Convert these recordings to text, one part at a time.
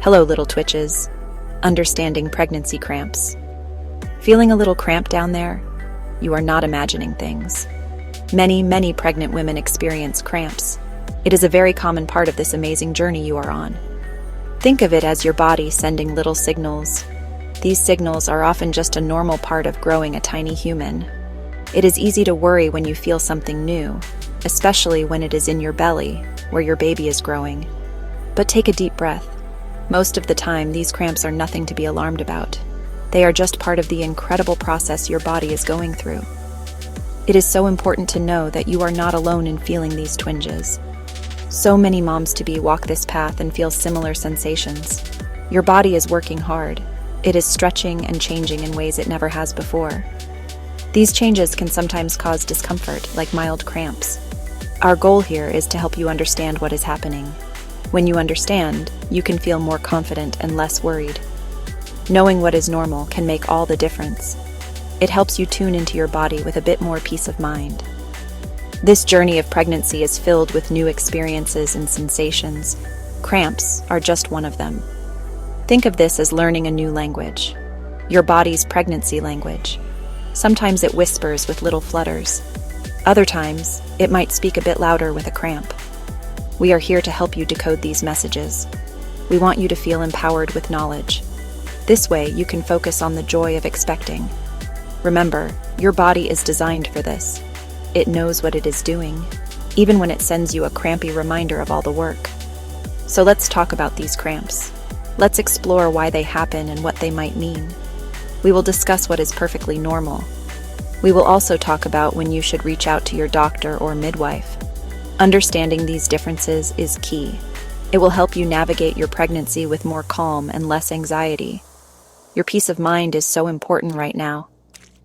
Hello, little twitches. Understanding pregnancy cramps. Feeling a little cramp down there? You are not imagining things. Many pregnant women experience cramps. It is a very common part of this amazing journey you are on. Think of it as your body sending little signals. These signals are often just a normal part of growing a tiny human. It is easy to worry when you feel something new, especially when it is in your belly, where your baby is growing. But take a deep breath. Most of the time, these cramps are nothing to be alarmed about. They are just part of the incredible process your body is going through. It is so important to know that you are not alone in feeling these twinges. So many moms-to-be walk this path and feel similar sensations. Your body is working hard. It is stretching and changing in ways it never has before. These changes can sometimes cause discomfort, like mild cramps. Our goal here is to help you understand what is happening. When you understand, you can feel more confident and less worried. Knowing what is normal can make all the difference. It helps you tune into your body with a bit more peace of mind. This journey of pregnancy is filled with new experiences and sensations. Cramps are just one of them. Think of this as learning a new language, your body's pregnancy language. Sometimes it whispers with little flutters. Other times, it might speak a bit louder with a cramp. We are here to help you decode these messages. We want you to feel empowered with knowledge. This way, you can focus on the joy of expecting. Remember, your body is designed for this. It knows what it is doing, even when it sends you a crampy reminder of all the work. So let's talk about these cramps. Let's explore why they happen and what they might mean. We will discuss what is perfectly normal. We will also talk about when you should reach out to your doctor or midwife. Understanding these differences is key. It will help you navigate your pregnancy with more calm and less anxiety. Your peace of mind is so important right now.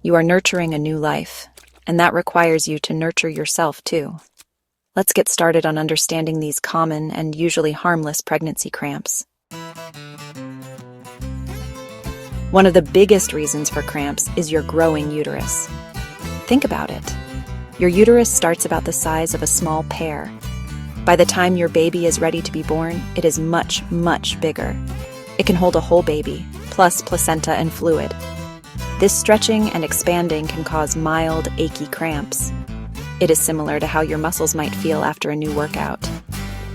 You are nurturing a new life, and that requires you to nurture yourself too. Let's get started on understanding these common and usually harmless pregnancy cramps. One of the biggest reasons for cramps is your growing uterus. Think about it. Your uterus starts about the size of a small pear. By the time your baby is ready to be born, it is much bigger. It can hold a whole baby, plus placenta and fluid. This stretching and expanding can cause mild, achy cramps. It is similar to how your muscles might feel after a new workout.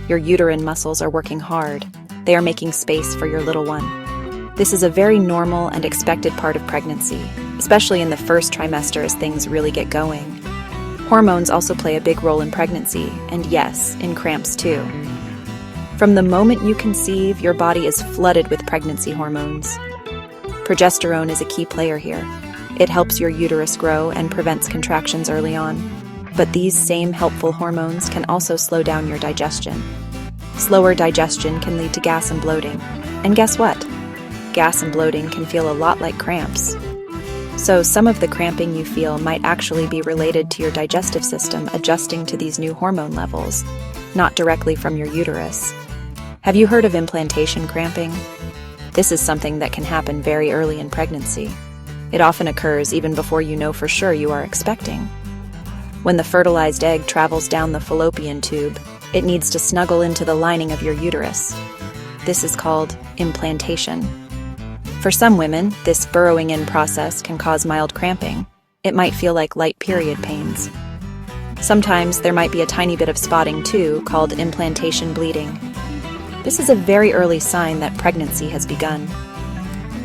Your uterine muscles are working hard. They are making space for your little one. This is a very normal and expected part of pregnancy, especially in the first trimester as things really get going. Hormones also play a big role in pregnancy, and yes, in cramps too. From the moment you conceive, your body is flooded with pregnancy hormones. Progesterone is a key player here. It helps your uterus grow and prevents contractions early on. But these same helpful hormones can also slow down your digestion. Slower digestion can lead to gas and bloating. And guess what? Gas and bloating can feel a lot like cramps. So some of the cramping you feel might actually be related to your digestive system adjusting to these new hormone levels, not directly from your uterus. Have you heard of implantation cramping? This is something that can happen very early in pregnancy. It often occurs even before you know for sure you are expecting. When the fertilized egg travels down the fallopian tube, it needs to snuggle into the lining of your uterus. This is called implantation. For some women, this burrowing in process can cause mild cramping. It might feel like light period pains. Sometimes there might be a tiny bit of spotting too, called implantation bleeding. This is a very early sign that pregnancy has begun.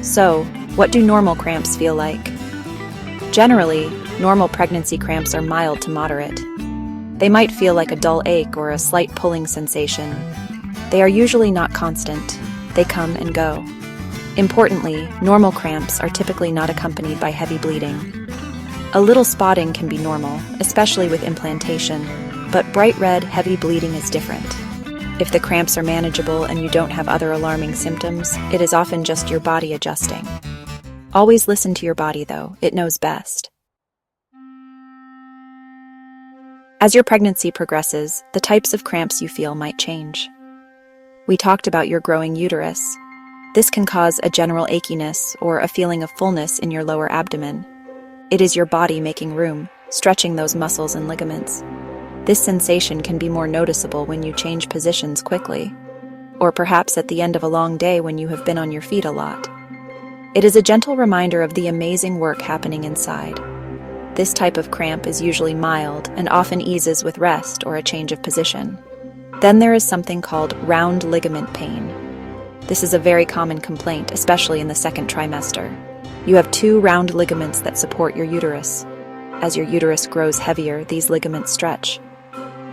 So, what do normal cramps feel like? Generally, normal pregnancy cramps are mild to moderate. They might feel like a dull ache or a slight pulling sensation. They are usually not constant. They come and go. Importantly, normal cramps are typically not accompanied by heavy bleeding. A little spotting can be normal, especially with implantation, but bright red, heavy bleeding is different. If the cramps are manageable and you don't have other alarming symptoms, it is often just your body adjusting. Always listen to your body though, it knows best. As your pregnancy progresses, the types of cramps you feel might change. We talked about your growing uterus. This can cause a general achiness or a feeling of fullness in your lower abdomen. It is your body making room, stretching those muscles and ligaments. This sensation can be more noticeable when you change positions quickly. or perhaps at the end of a long day when you have been on your feet a lot. It is a gentle reminder of the amazing work happening inside. This type of cramp is usually mild and often eases with rest or a change of position. Then there is something called round ligament pain. This is a very common complaint, especially in the second trimester. You have two round ligaments that support your uterus. As your uterus grows heavier, these ligaments stretch.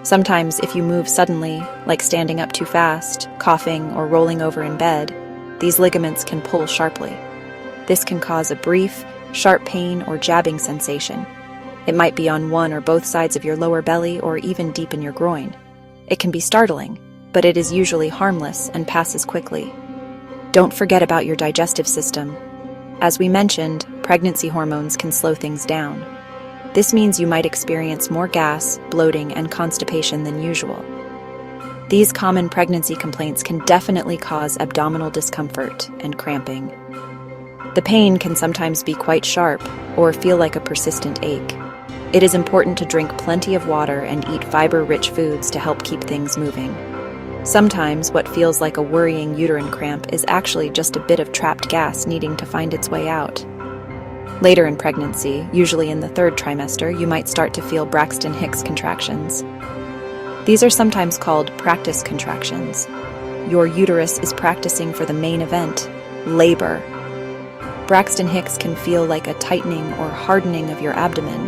Sometimes, if you move suddenly, like standing up too fast, coughing, or rolling over in bed, these ligaments can pull sharply. This can cause a brief, sharp pain or jabbing sensation. It might be on one or both sides of your lower belly or even deep in your groin. It can be startling, but it is usually harmless and passes quickly. Don't forget about your digestive system. As we mentioned, pregnancy hormones can slow things down. This means you might experience more gas, bloating, and constipation than usual. These common pregnancy complaints can definitely cause abdominal discomfort and cramping. The pain can sometimes be quite sharp or feel like a persistent ache. It is important to drink plenty of water and eat fiber-rich foods to help keep things moving. Sometimes what feels like a worrying uterine cramp is actually just a bit of trapped gas needing to find its way out. Later in pregnancy, usually in the third trimester, you might start to feel Braxton Hicks contractions. These are sometimes called practice contractions. Your uterus is practicing for the main event, labor. Braxton Hicks can feel like a tightening or hardening of your abdomen.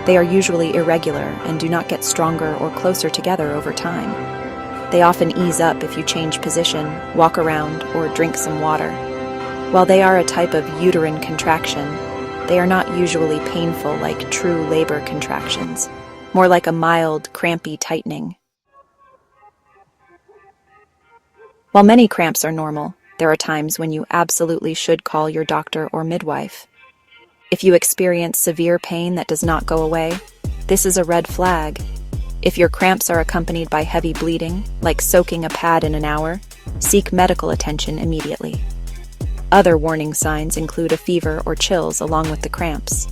They are usually irregular and do not get stronger or closer together over time. They often ease up if you change position, walk around, or drink some water. While they are a type of uterine contraction, they are not usually painful like true labor contractions, more like a mild, crampy tightening. While many cramps are normal, there are times when you absolutely should call your doctor or midwife. If you experience severe pain that does not go away, this is a red flag. If your cramps are accompanied by heavy bleeding, like soaking a pad in an hour, seek medical attention immediately. Other warning signs include a fever or chills along with the cramps.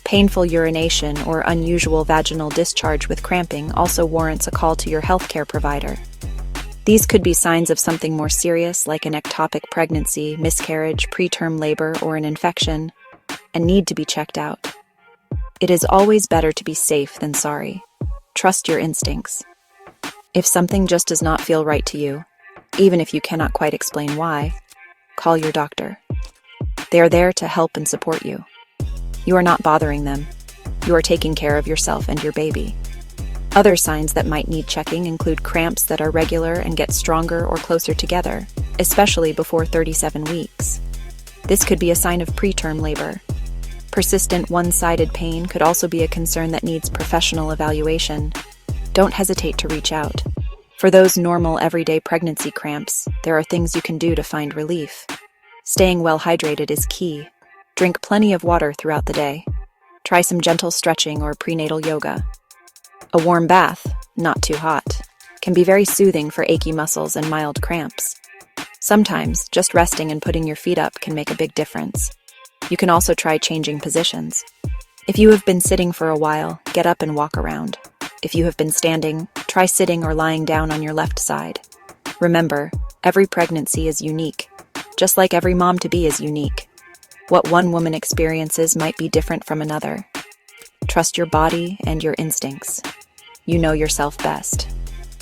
Painful urination or unusual vaginal discharge with cramping also warrants a call to your healthcare provider. These could be signs of something more serious like an ectopic pregnancy, miscarriage, preterm labor, or an infection, and need to be checked out. It is always better to be safe than sorry. Trust your instincts. If something just does not feel right to you, even if you cannot quite explain why, call your doctor. They are there to help and support you. You are not bothering them. You are taking care of yourself and your baby. Other signs that might need checking include cramps that are regular and get stronger or closer together, especially before 37 weeks. This could be a sign of preterm labor. Persistent one-sided pain could also be a concern that needs professional evaluation. Don't hesitate to reach out. For those normal everyday pregnancy cramps, there are things you can do to find relief. Staying well hydrated is key. Drink plenty of water throughout the day. Try some gentle stretching or prenatal yoga. A warm bath, not too hot, can be very soothing for achy muscles and mild cramps. Sometimes, just resting and putting your feet up can make a big difference. You can also try changing positions. If you have been sitting for a while, get up and walk around. If you have been standing, try sitting or lying down on your left side. Remember, every pregnancy is unique, just like every mom-to-be is unique. What one woman experiences might be different from another. Trust your body and your instincts. You know yourself best.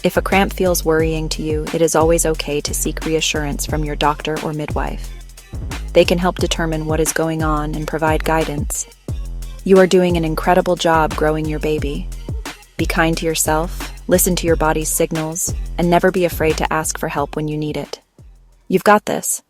If a cramp feels worrying to you, it is always okay to seek reassurance from your doctor or midwife. They can help determine what is going on and provide guidance. You are doing an incredible job growing your baby. Be kind to yourself, listen to your body's signals, and never be afraid to ask for help when you need it. You've got this.